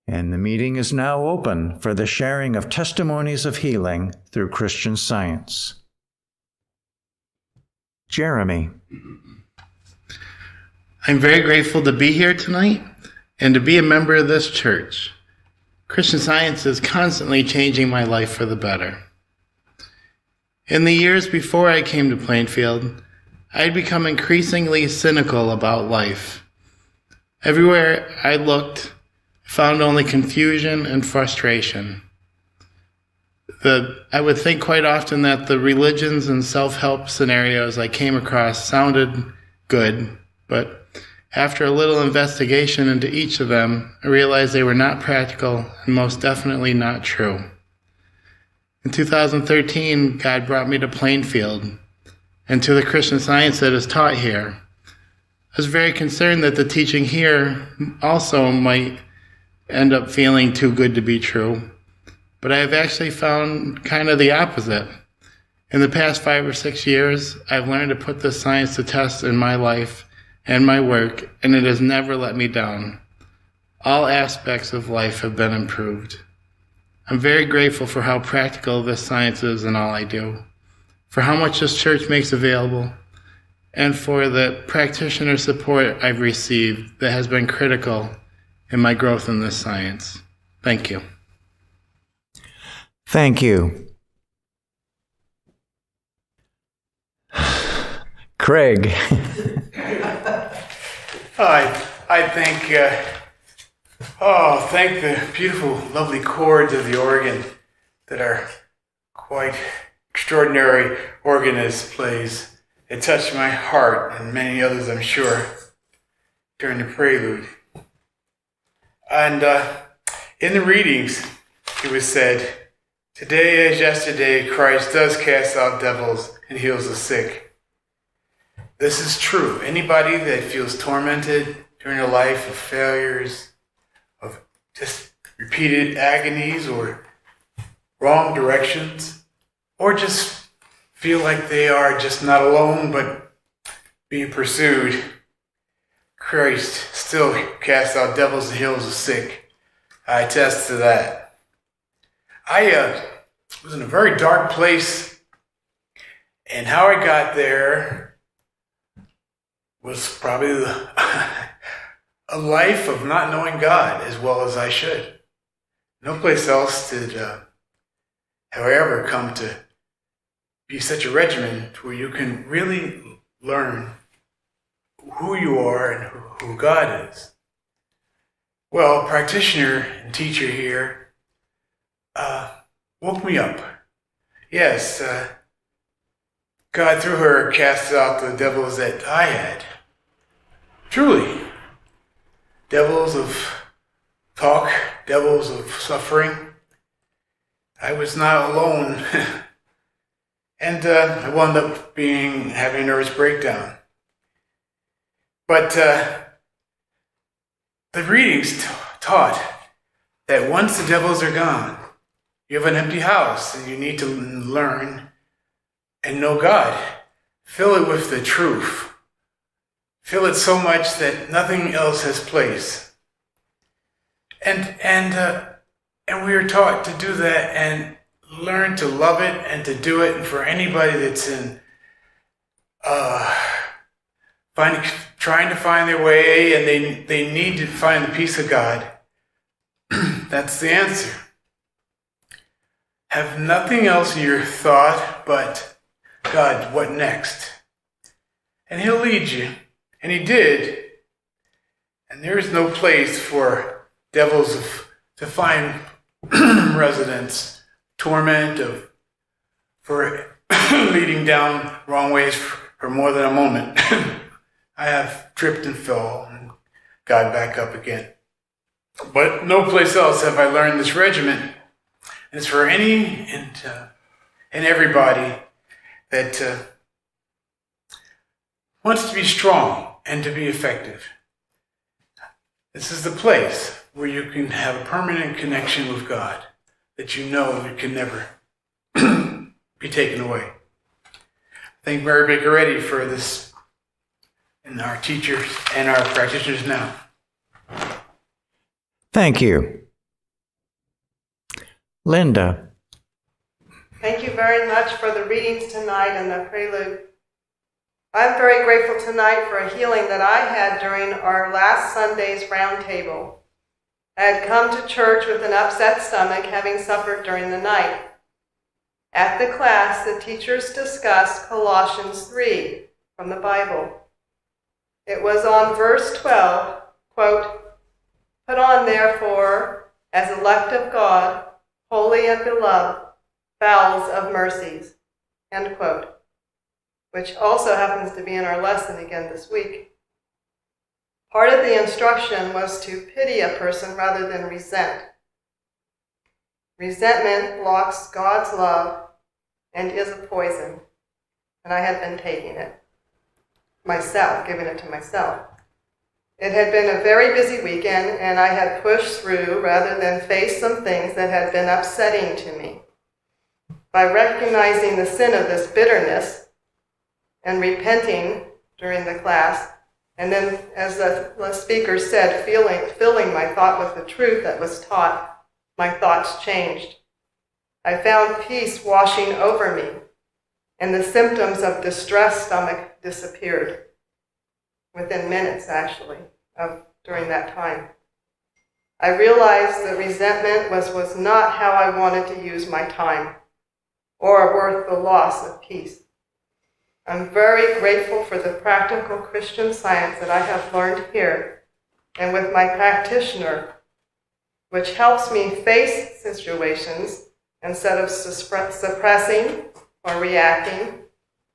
And the meeting is now open for the sharing of testimonies of healing through Christian Science. Jeremy. I'm very grateful to be here tonight and to be a member of this church. Christian Science is constantly changing my life for the better. In the years before I came to Plainfield, I'd become increasingly cynical about life. Everywhere I looked, I found only confusion and frustration. I would think quite often that the religions and self-help scenarios I came across sounded good, but after a little investigation into each of them, I realized they were not practical and most definitely not true. In 2013, God brought me to Plainfield and to the Christian Science that is taught here. I was very concerned that the teaching here also might end up feeling too good to be true, but I have actually found kind of the opposite. In the past 5 or 6 years, I've learned to put this science to test in my life and my work, and it has never let me down. All aspects of life have been improved. I'm very grateful for how practical this science is in all I do, for how much this church makes available, and for the practitioner support I've received that has been critical in my growth in this science. Thank you. Thank you. Craig. I thank the beautiful, lovely chords of the organ that our quite extraordinary organist plays. It touched my heart and many others, I'm sure, during the prelude. And in the readings, it was said, "Today as yesterday, Christ does cast out devils and heals the sick." This is true. Anybody that feels tormented during a life of failures, of just repeated agonies or wrong directions, or just feel like they are just not alone but being pursued, Christ still casts out devils and heals the sick. I attest to that. I was in a very dark place, and how I got there was probably a life of not knowing God as well as I should. No place else did have I ever come to be such a regimen where you can really learn who you are and who God is. Well, practitioner and teacher here woke me up. Yes, God through her cast out the devils that I had. Truly, devils of talk, devils of suffering. I was not alone, and I wound up having a nervous breakdown. But the readings taught that once the devils are gone, you have an empty house, and you need to learn and know God. Fill it with the truth. Fill it so much that nothing else has place. And we are taught to do that and learn to love it and to do it. And for anybody that's in trying to find their way and they need to find the peace of God, that's the answer. Have nothing else in your thought but, God, what next? And He'll lead you. And He did. And there is no place for devils to find residence, torment, for leading down wrong ways for more than a moment. I have tripped and fell and got back up again. But no place else have I learned this regimen. And it's for any and everybody that wants to be strong and to be effective. This is the place where you can have a permanent connection with God that you know it can never be taken away. Thank Mary Baker Eddy for this, and our teachers and our practitioners now. Thank you. Linda. Thank you very much for the readings tonight and the prelude. I'm very grateful tonight for a healing that I had during our last Sunday's roundtable. I had come to church with an upset stomach, having suffered during the night. At the class, the teachers discussed Colossians 3 from the Bible. It was on verse 12, quote, "Put on, therefore, as elect of God, holy and beloved, bowels of mercies," end quote, which also happens to be in our lesson again this week. Part of the instruction was to pity a person rather than resent. Resentment blocks God's love and is a poison, and I had been taking it myself, giving it to myself. It had been a very busy weekend, and I had pushed through rather than face some things that had been upsetting to me. By recognizing the sin of this bitterness and repenting during the class, and then, as the speaker said, filling my thought with the truth that was taught, my thoughts changed. I found peace washing over me, and the symptoms of distressed stomach disappeared within minutes, actually, during that time. I realized that resentment was not how I wanted to use my time, or worth the loss of peace. I'm very grateful for the practical Christian science that I have learned here and with my practitioner, which helps me face situations instead of suppressing or reacting,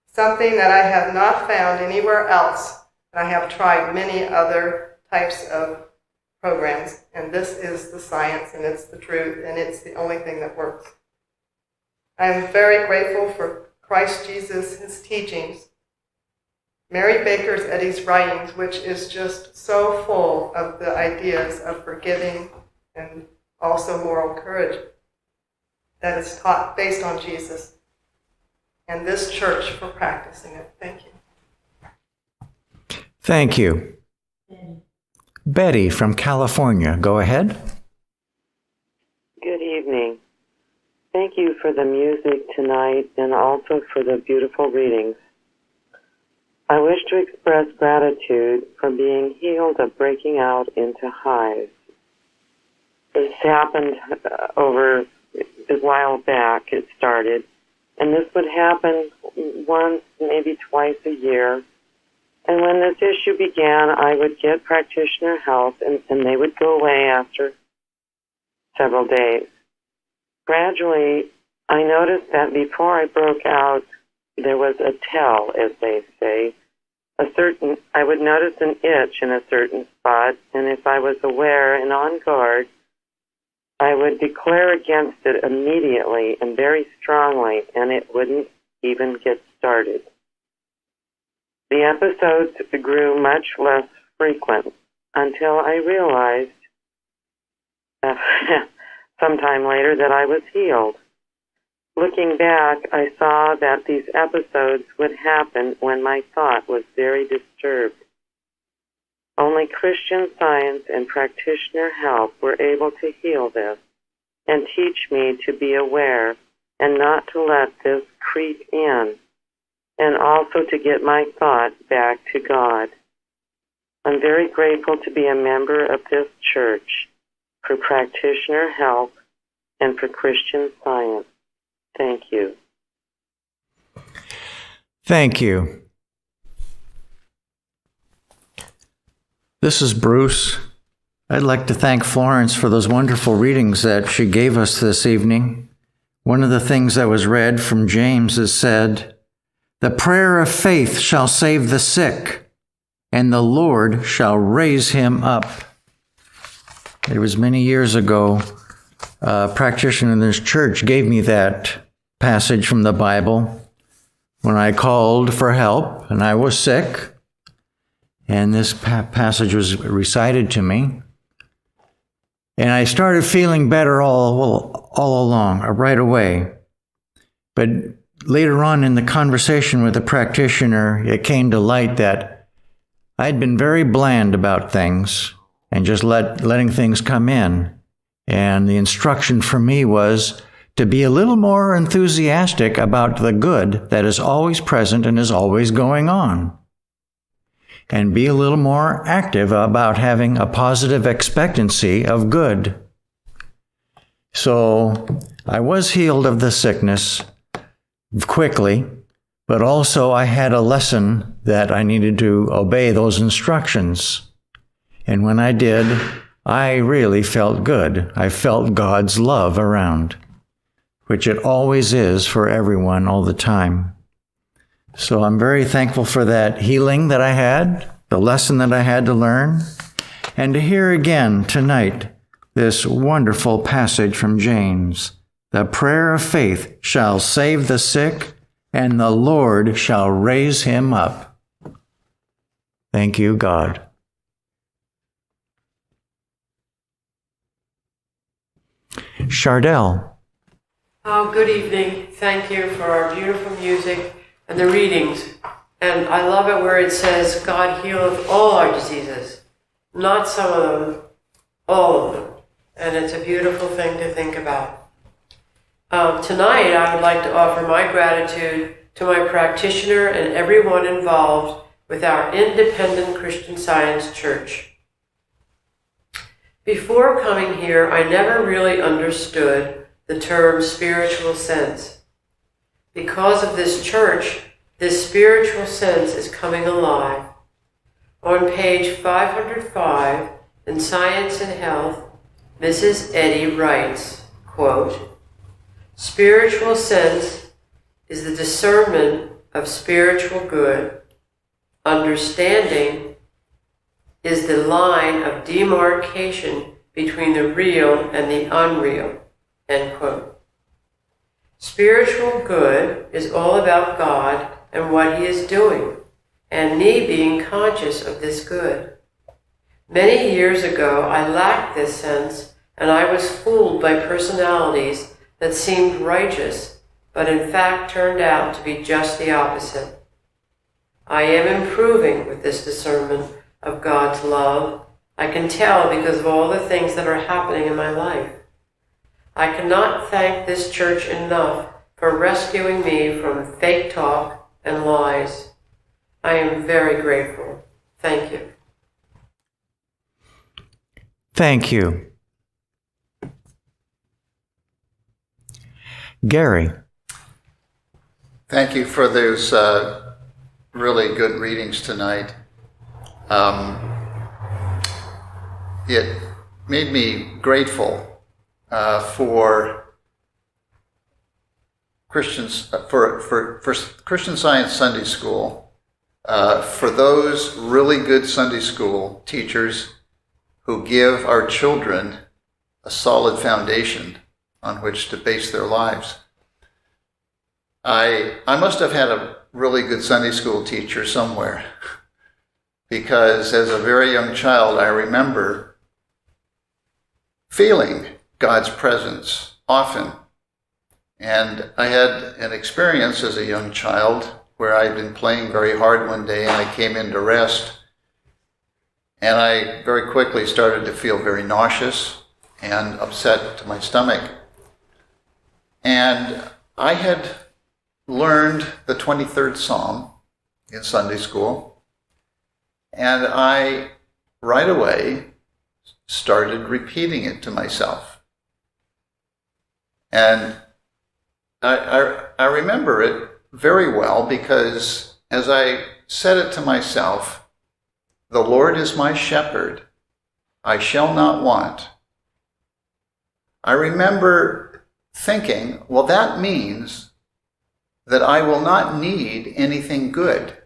something that I have not found anywhere else. I have tried many other types of programs, and this is the science, and it's the truth, and it's the only thing that works. I am very grateful for Christ Jesus, his teachings, Mary Baker's Eddy's writings, which is just so full of the ideas of forgiving and also moral courage that is taught based on Jesus, and this church for practicing it. Thank you. Thank you. Betty from California, go ahead. Good evening. Thank you for the music tonight and also for the beautiful readings. I wish to express gratitude for being healed of breaking out into hives. This happened over a while back, it started, and this would happen once, maybe twice a year. And when this issue began, I would get practitioner help, and they would go away after several days. Gradually, I noticed that before I broke out, there was a tell, as they say. I would notice an itch in a certain spot, and if I was aware and on guard, I would declare against it immediately and very strongly, and it wouldn't even get started. The episodes grew much less frequent until I realized sometime later that I was healed. Looking back, I saw that these episodes would happen when my thought was very disturbed. Only Christian Science and practitioner help were able to heal this and teach me to be aware and not to let this creep in, and also to get my thought back to God. I'm very grateful to be a member of this church, for practitioner help, and for Christian Science. Thank you. Thank you. This is Bruce. I'd like to thank Florence for those wonderful readings that she gave us this evening. One of the things that was read from James is said, "The prayer of faith shall save the sick, and the Lord shall raise him up." It was many years ago, a practitioner in this church gave me that passage from the Bible when I called for help and I was sick. And this passage was recited to me. And I started feeling better all along, right away. But later on in the conversation with the practitioner, it came to light that I'd been very bland about things and just letting things come in. And the instruction for me was to be a little more enthusiastic about the good that is always present and is always going on. And be a little more active about having a positive expectancy of good. So I was healed of the sickness quickly, but also I had a lesson that I needed to obey those instructions. And when I did, I really felt good. I felt God's love around, which it always is for everyone all the time. So I'm very thankful for that healing that I had, the lesson that I had to learn, and to hear again tonight this wonderful passage from James. The prayer of faith shall save the sick, and the Lord shall raise him up. Thank you, God. Chardell. Oh, good evening. Thank you for our beautiful music and the readings. And I love it where it says, God healeth all our diseases. Not some of them, all of them. And it's a beautiful thing to think about. Tonight, I would like to offer my gratitude to my practitioner and everyone involved with our independent Christian Science church. Before coming here, I never really understood the term spiritual sense. Because of this church, this spiritual sense is coming alive. On page 505 in Science and Health, Mrs. Eddy writes, quote, "Spiritual sense is the discernment of spiritual good. Understanding is the line of demarcation between the real and the unreal." End quote. Spiritual good is all about God and what He is doing, and me being conscious of this good. Many years ago, I lacked this sense, and I was fooled by personalities that seemed righteous, but in fact turned out to be just the opposite. I am improving with this discernment of God's love. I can tell because of all the things that are happening in my life. I cannot thank this church enough for rescuing me from fake talk and lies. I am very grateful. Thank you. Thank you. Gary. Thank you for those really good readings tonight. It made me grateful for Christians, for Christian Science Sunday School, for those really good Sunday school teachers who give our children a solid foundation on which to base their lives. I must have had a really good Sunday school teacher somewhere, because as a very young child, I remember feeling God's presence often. And I had an experience as a young child where I'd been playing very hard one day and I came in to rest. And I very quickly started to feel very nauseous and upset to my stomach. And I had learned the 23rd Psalm in Sunday school. And I, right away, started repeating it to myself. And I remember it very well because as I said it to myself, "The Lord is my shepherd, I shall not want." I remember thinking, well, that means that I will not need anything good,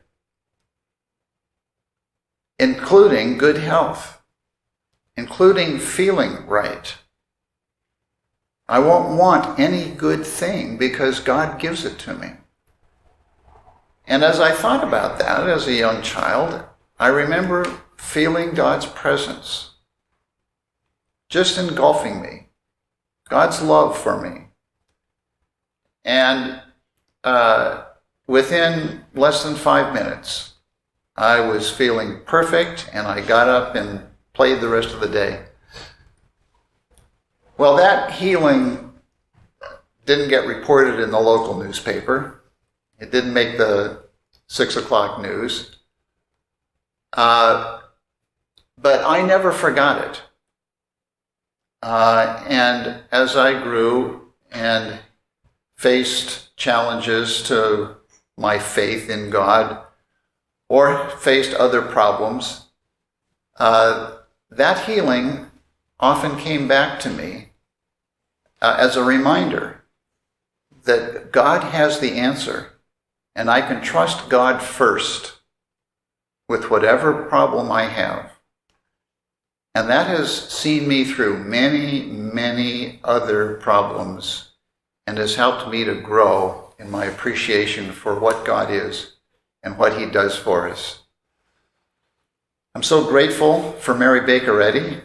including good health, including feeling right. I won't want any good thing because God gives it to me. And as I thought about that as a young child, I remember feeling God's presence just engulfing me, God's love for me. And within less than 5 minutes, I was feeling perfect, and I got up and played the rest of the day. Well, that healing didn't get reported in the local newspaper. It didn't make the 6 o'clock news. But I never forgot it. And as I grew and faced challenges to my faith in God or faced other problems, that healing often came back to me as a reminder that God has the answer, and I can trust God first with whatever problem I have. And that has seen me through many, many other problems and has helped me to grow in my appreciation for what God is and what he does for us. I'm so grateful for Mary Baker Eddy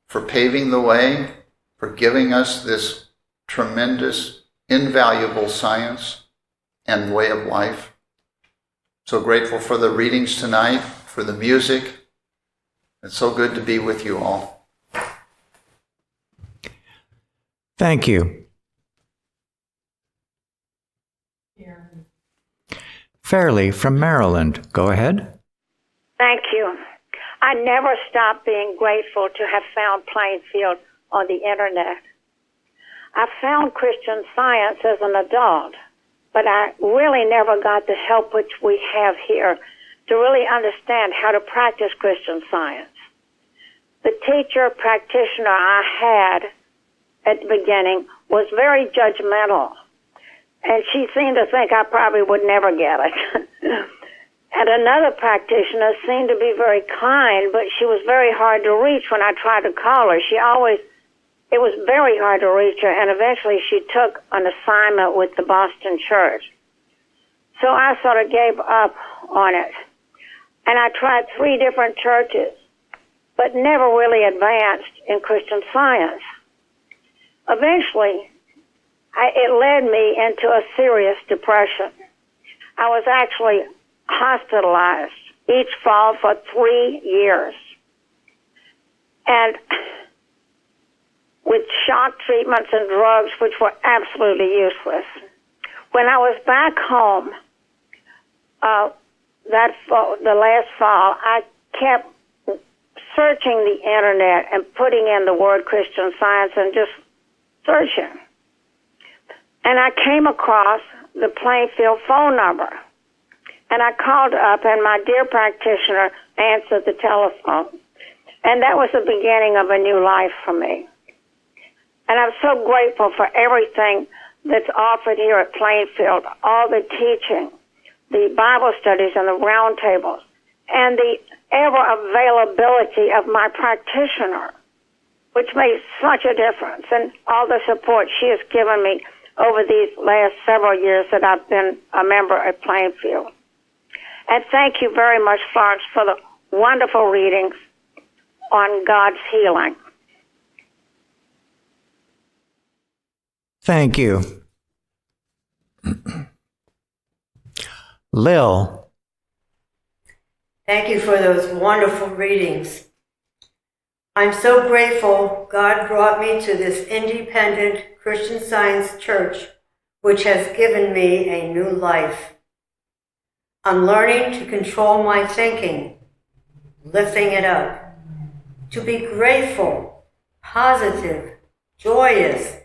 for paving the way, for giving us this tremendous, invaluable science and way of life. So grateful for the readings tonight, for the music. It's so good to be with you all. Thank you. Fairley from Maryland, go ahead. Thank you. I never stopped being grateful to have found Plainfield on the internet. I found Christian Science as an adult, but I really never got the help which we have here to really understand how to practice Christian Science. The teacher practitioner I had at the beginning was very judgmental, and she seemed to think I probably would never get it. And another practitioner seemed to be very kind, but she was very hard to reach when I tried to call her. It was very hard to reach her, and eventually she took an assignment with the Boston church. So I sort of gave up on it. And I tried 3 different churches, but never really advanced in Christian Science. Eventually, it led me into a serious depression. I was actually hospitalized each fall for 3 years. And with shock treatments and drugs, which were absolutely useless. When I was back home, the last fall, I kept searching the internet and putting in the word Christian Science and just searching. And I came across the Plainfield phone number. And I called up, and my dear practitioner answered the telephone. And that was the beginning of a new life for me. And I'm so grateful for everything that's offered here at Plainfield, all the teaching, the Bible studies and the round tables, and the ever availability of my practitioner, which makes such a difference, and all the support she has given me over these last several years that I've been a member at Plainfield. And thank you very much, Florence, for the wonderful readings on God's healing. Thank you. Lil. Thank you for those wonderful readings. I'm so grateful God brought me to this independent Christian Science church, which has given me a new life. I'm learning to control my thinking, lifting it up, to be grateful, positive, joyous,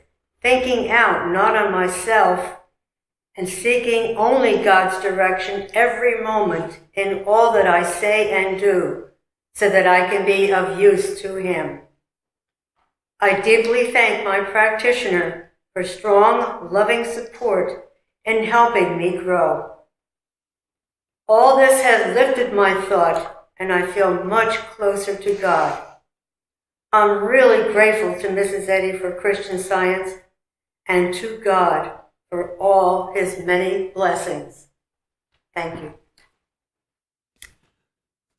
thinking out not on myself, and seeking only God's direction every moment in all that I say and do, so that I can be of use to Him. I deeply thank my practitioner for strong, loving support in helping me grow. All this has lifted my thought, and I feel much closer to God. I'm really grateful to Mrs. Eddy for Christian Science and to God for all His many blessings. Thank you.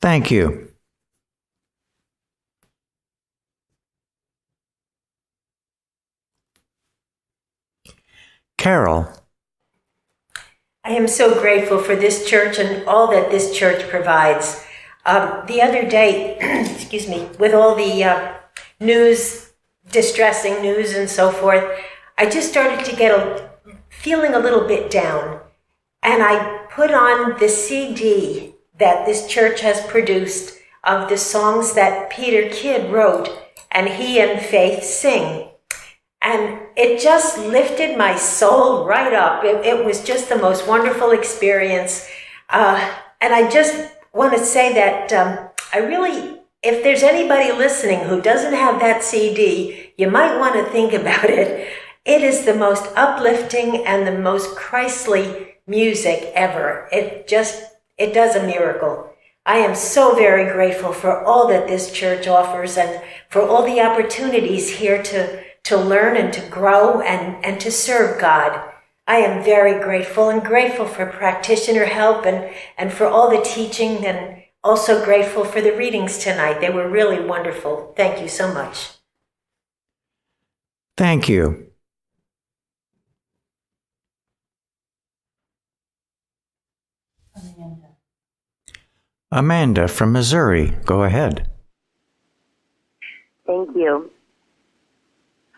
Thank you. Carol. I am so grateful for this church and all that this church provides. The other day, excuse me, with all the news distressing news and so forth, I just started to get feeling a little bit down. And I put on the CD that this church has produced of the songs that Peter Kidd wrote and he and Faith sing. And it just lifted my soul right up. It was just the most wonderful experience. And I just want to say that if there's anybody listening who doesn't have that CD, you might want to think about it. It is the most uplifting and the most Christly music ever. It does a miracle. I am so very grateful for all that this church offers and for all the opportunities here to learn and to grow and to serve God. I am very grateful and grateful for practitioner help and for all the teaching, and also grateful for the readings tonight. They were really wonderful. Thank you so much. Thank you. Amanda from Missouri, go ahead. Thank you.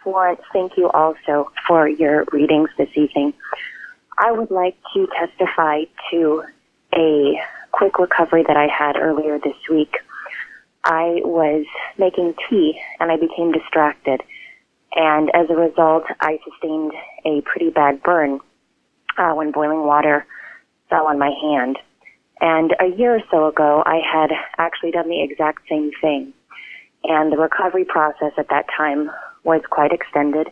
Florence, thank you also for your readings this evening. I would like to testify to a quick recovery that I had earlier this week. I was making tea and I became distracted, and as a result, I sustained a pretty bad burn when boiling water fell on my hand. And a year or so ago, I had actually done the exact same thing. And the recovery process at that time was quite extended,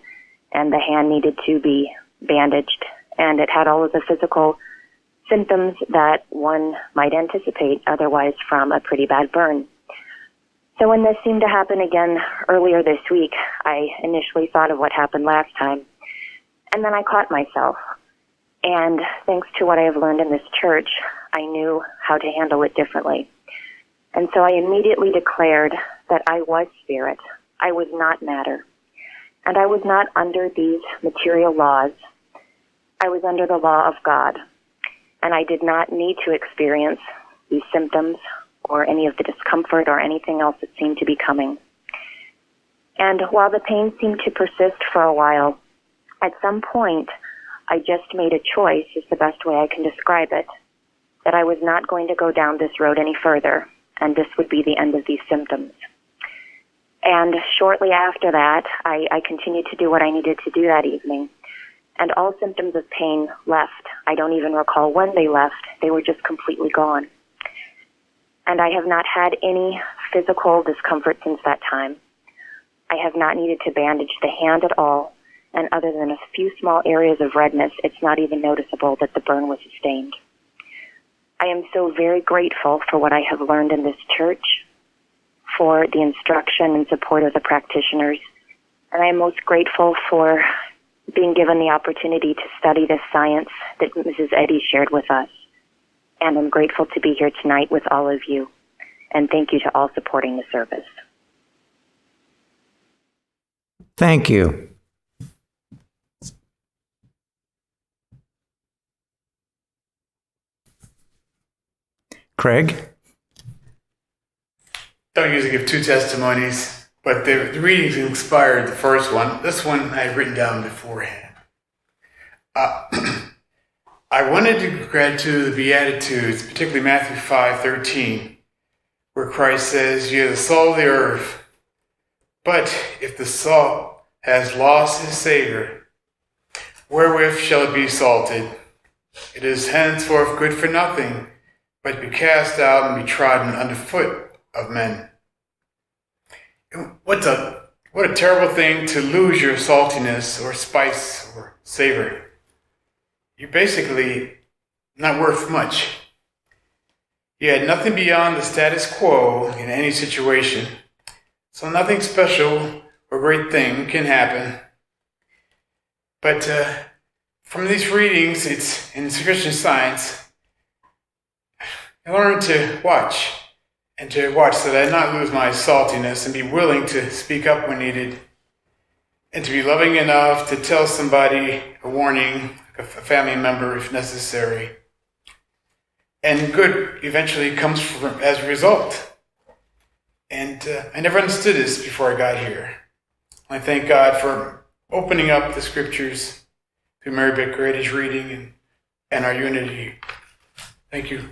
and the hand needed to be bandaged. And it had all of the physical symptoms that one might anticipate otherwise from a pretty bad burn. So when this seemed to happen again earlier this week, I initially thought of what happened last time. And then I caught myself. And thanks to what I have learned in this church, I knew how to handle it differently. And so I immediately declared that I was spirit. I was not matter. And I was not under these material laws. I was under the law of God. And I did not need to experience these symptoms or any of the discomfort or anything else that seemed to be coming. And while the pain seemed to persist for a while, at some point, I just made a choice, is the best way I can describe it, that I was not going to go down this road any further, and this would be the end of these symptoms. And shortly after that, I continued to do what I needed to do that evening, and all symptoms of pain left. I don't even recall when they left. They were just completely gone. And I have not had any physical discomfort since that time. I have not needed to bandage the hand at all, and other than a few small areas of redness, it's not even noticeable that the burn was sustained. I am so very grateful for what I have learned in this church, for the instruction and support of the practitioners, and I am most grateful for being given the opportunity to study this science that Mrs. Eddy shared with us. And I'm grateful to be here tonight with all of you, and thank you to all supporting the service. Thank you. Craig? Don't usually give two testimonies, but the readings inspired the first one. This one I had written down beforehand. I wanted to grab to the Beatitudes, particularly Matthew 5:13, where Christ says, "You are the salt of the earth, but if the salt has lost its savor, wherewith shall it be salted? It is henceforth good for nothing, but be cast out and be trodden underfoot of men." What a terrible thing to lose your saltiness or spice or savor. You're basically not worth much. You had nothing beyond the status quo in any situation, so nothing special or great thing can happen. But from these readings, it's in Christian Science, I learned to watch so that I not lose my saltiness and be willing to speak up when needed, and to be loving enough to tell somebody a warning, a family member if necessary. And good eventually comes as a result. And I never understood this before I got here. I thank God for opening up the scriptures through Mary Beth Grady's reading and our unity. Thank you.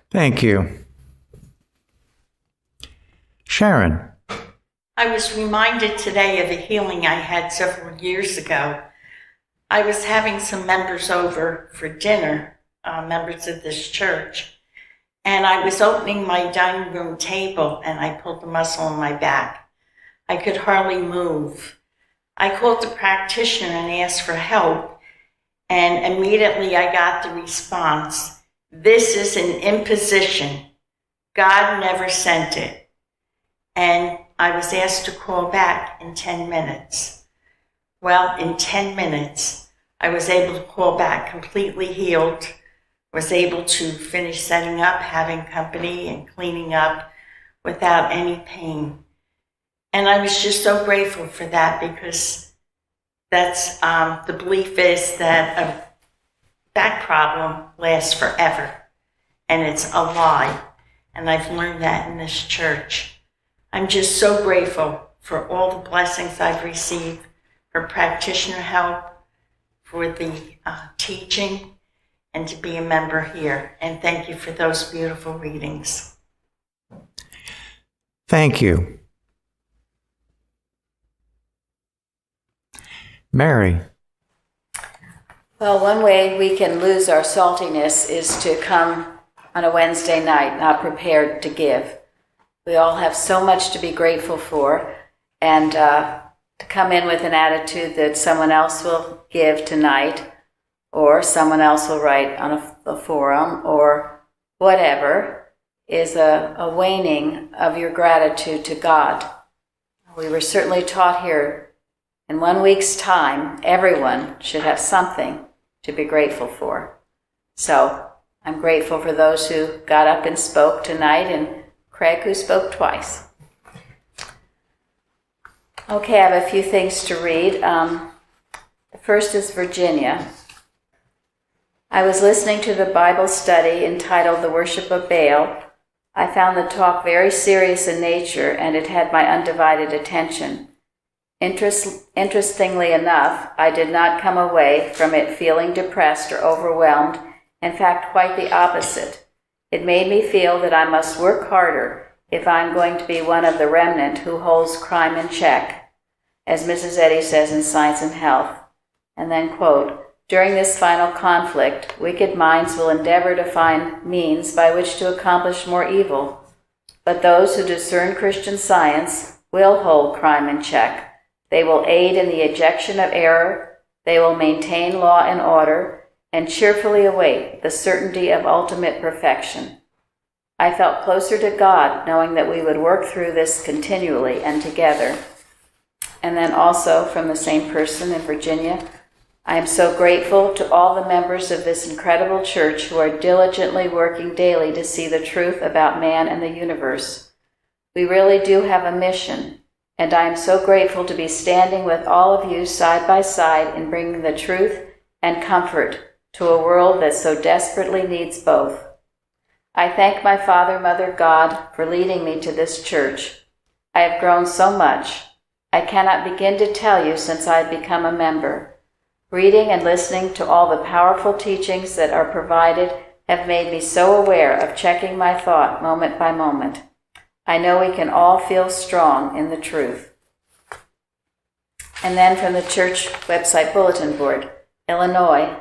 Thank you. Sharon. I was reminded today of a healing I had several years ago. I was having some members over for dinner, members of this church, and I was opening my dining room table and I pulled the muscle in my back. I could hardly move. I called the practitioner and asked for help, and immediately I got the response, "This is an imposition. God never sent it." And I was asked to call back in 10 minutes. Well, in 10 minutes, I was able to call back completely healed, was able to finish setting up, having company, and cleaning up without any pain. And I was just so grateful for that, because that's the belief is that a back problem lasts forever, and it's a lie. And I've learned that in this church. I'm just so grateful for all the blessings I've received, for practitioner help, for the teaching, and to be a member here. And thank you for those beautiful readings. Thank you. Mary. Well, one way we can lose our saltiness is to come on a Wednesday night not prepared to give. We all have so much to be grateful for, and to come in with an attitude that someone else will give tonight, or someone else will write on a forum, or whatever, is a waning of your gratitude to God. We were certainly taught here, in 1 week's time, everyone should have something to be grateful for. So I'm grateful for those who got up and spoke tonight, and Craig, who spoke twice. Okay, I have a few things to read. The first is Virginia. I was listening to the Bible study entitled The Worship of Baal. I found the talk very serious in nature, and it had my undivided attention. Interestingly enough, I did not come away from it feeling depressed or overwhelmed. In fact, quite the opposite. It made me feel that I must work harder if I'm going to be one of the remnant who holds crime in check, as Mrs. Eddy says in Science and Health. And then, quote, "During this final conflict, wicked minds will endeavor to find means by which to accomplish more evil. But those who discern Christian Science will hold crime in check. They will aid in the ejection of error. They will maintain law and order, and cheerfully await the certainty of ultimate perfection." I felt closer to God knowing that we would work through this continually and together. And then also from the same person in Virginia, I am so grateful to all the members of this incredible church who are diligently working daily to see the truth about man and the universe. We really do have a mission, and I am so grateful to be standing with all of you side by side in bringing the truth and comfort to a world that so desperately needs both. I thank my Father, Mother, God for leading me to this church. I have grown so much. I cannot begin to tell you since I have become a member. Reading and listening to all the powerful teachings that are provided have made me so aware of checking my thought moment by moment. I know we can all feel strong in the truth. And then from the church website bulletin board, Illinois.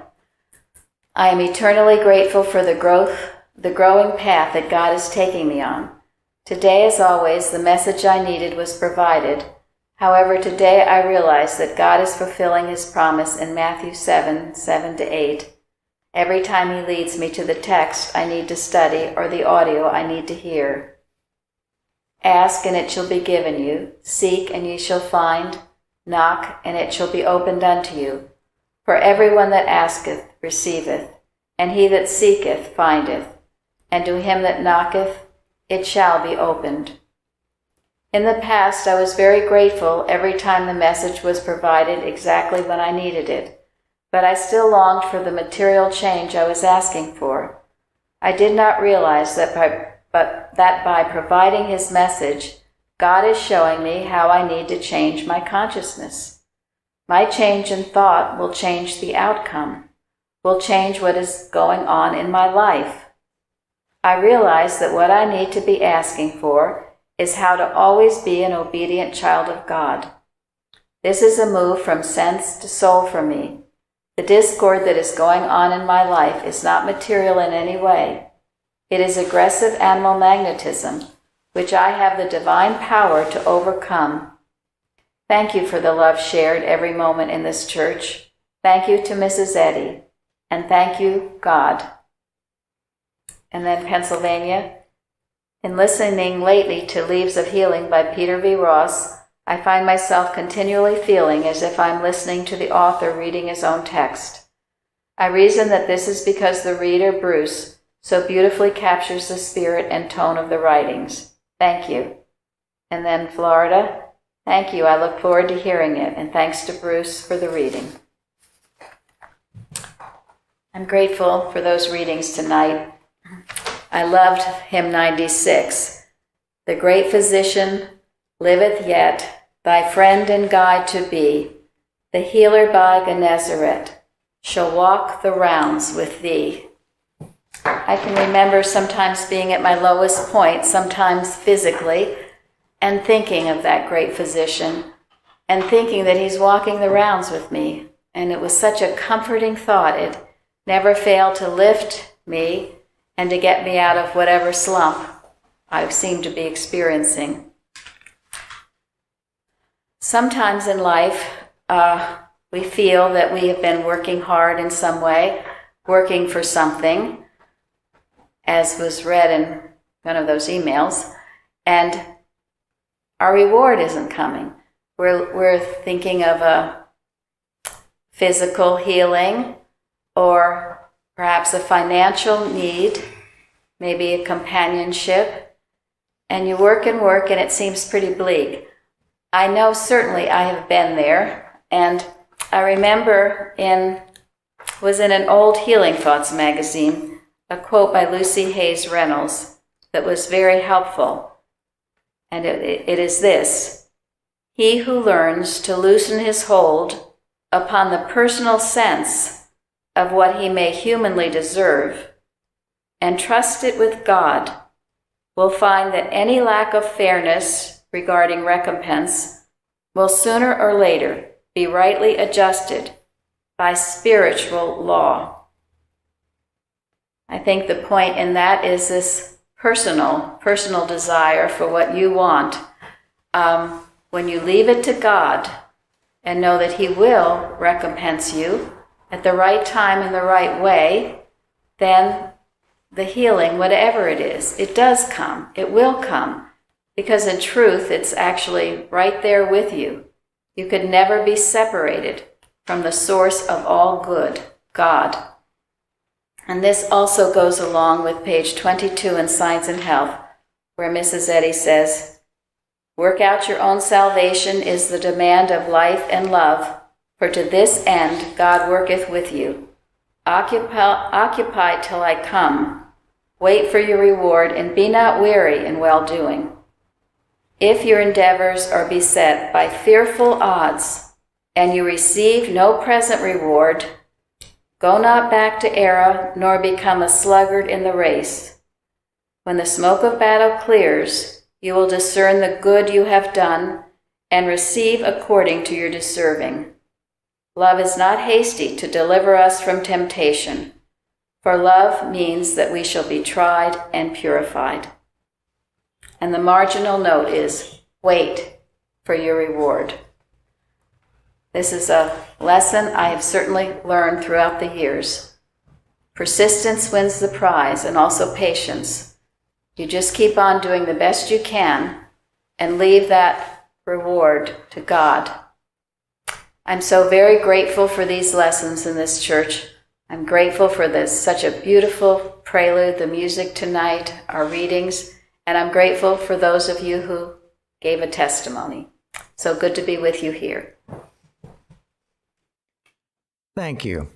I am eternally grateful for the growing path that God is taking me on. Today, as always, the message I needed was provided. However, today I realize that God is fulfilling his promise in Matthew 7:7-8. Every time he leads me to the text I need to study or the audio I need to hear. Ask, and it shall be given you. Seek, and ye shall find. Knock, and it shall be opened unto you. For everyone that asketh receiveth, and he that seeketh findeth, and to him that knocketh it shall be opened. In the past, I was very grateful every time the message was provided exactly when I needed it, but I still longed for the material change I was asking for. I did not realize that by providing his message, God is showing me how I need to change my consciousness. My change in thought will change the outcome, will change what is going on in my life. I realize that what I need to be asking for is how to always be an obedient child of God. This is a move from sense to soul for me. The discord that is going on in my life is not material in any way. It is aggressive animal magnetism, which I have the divine power to overcome. Thank you for the love shared every moment in this church. Thank you to Mrs. Eddy. And thank you, God. And then Pennsylvania. In listening lately to Leaves of Healing by Peter V. Ross, I find myself continually feeling as if I'm listening to the author reading his own text. I reason that this is because the reader, Bruce, so beautifully captures the spirit and tone of the writings. Thank you. And then Florida. Thank you. I look forward to hearing it. And thanks to Bruce for the reading. I'm grateful for those readings tonight. I loved hymn 96. The great physician liveth yet, thy friend and guide to be. The healer by Gennesaret shall walk the rounds with thee. I can remember sometimes being at my lowest point, sometimes physically, and thinking of that great physician and thinking that he's walking the rounds with me. And it was such a comforting thought. It never failed to lift me and to get me out of whatever slump I seemed to be experiencing. Sometimes in life, we feel that we have been working hard in some way, working for something, as was read in one of those emails, and our reward isn't coming. We're thinking of a physical healing or perhaps a financial need, maybe a companionship, and you work and work and it seems pretty bleak. I know certainly I have been there, and I remember was in an old Healing Thoughts magazine, a quote by Lucy Hayes Reynolds that was very helpful. And it is this: he who learns to loosen his hold upon the personal sense of what he may humanly deserve and trust it with God will find that any lack of fairness regarding recompense will sooner or later be rightly adjusted by spiritual law. I think the point in that is this personal desire for what you want. When you leave it to God and know that He will recompense you at the right time in the right way, then the healing, whatever it is, it does come. It will come. Because in truth, it's actually right there with you. You could never be separated from the source of all good, God. And this also goes along with page 22 in Science and Health, where Mrs. Eddy says, work out your own salvation is the demand of life and love, for to this end God worketh with you. Occupy till I come. Wait for your reward, and be not weary in well-doing. If your endeavors are beset by fearful odds, and you receive no present reward, go not back to error, nor become a sluggard in the race. When the smoke of battle clears, you will discern the good you have done, and receive according to your deserving. Love is not hasty to deliver us from temptation, for love means that we shall be tried and purified. And the marginal note is, wait for your reward. This is a lesson I have certainly learned throughout the years. Persistence wins the prize, and also patience. You just keep on doing the best you can and leave that reward to God. I'm so very grateful for these lessons in this church. I'm grateful for such a beautiful prelude, the music tonight, our readings, and I'm grateful for those of you who gave a testimony. So good to be with you here. Thank you.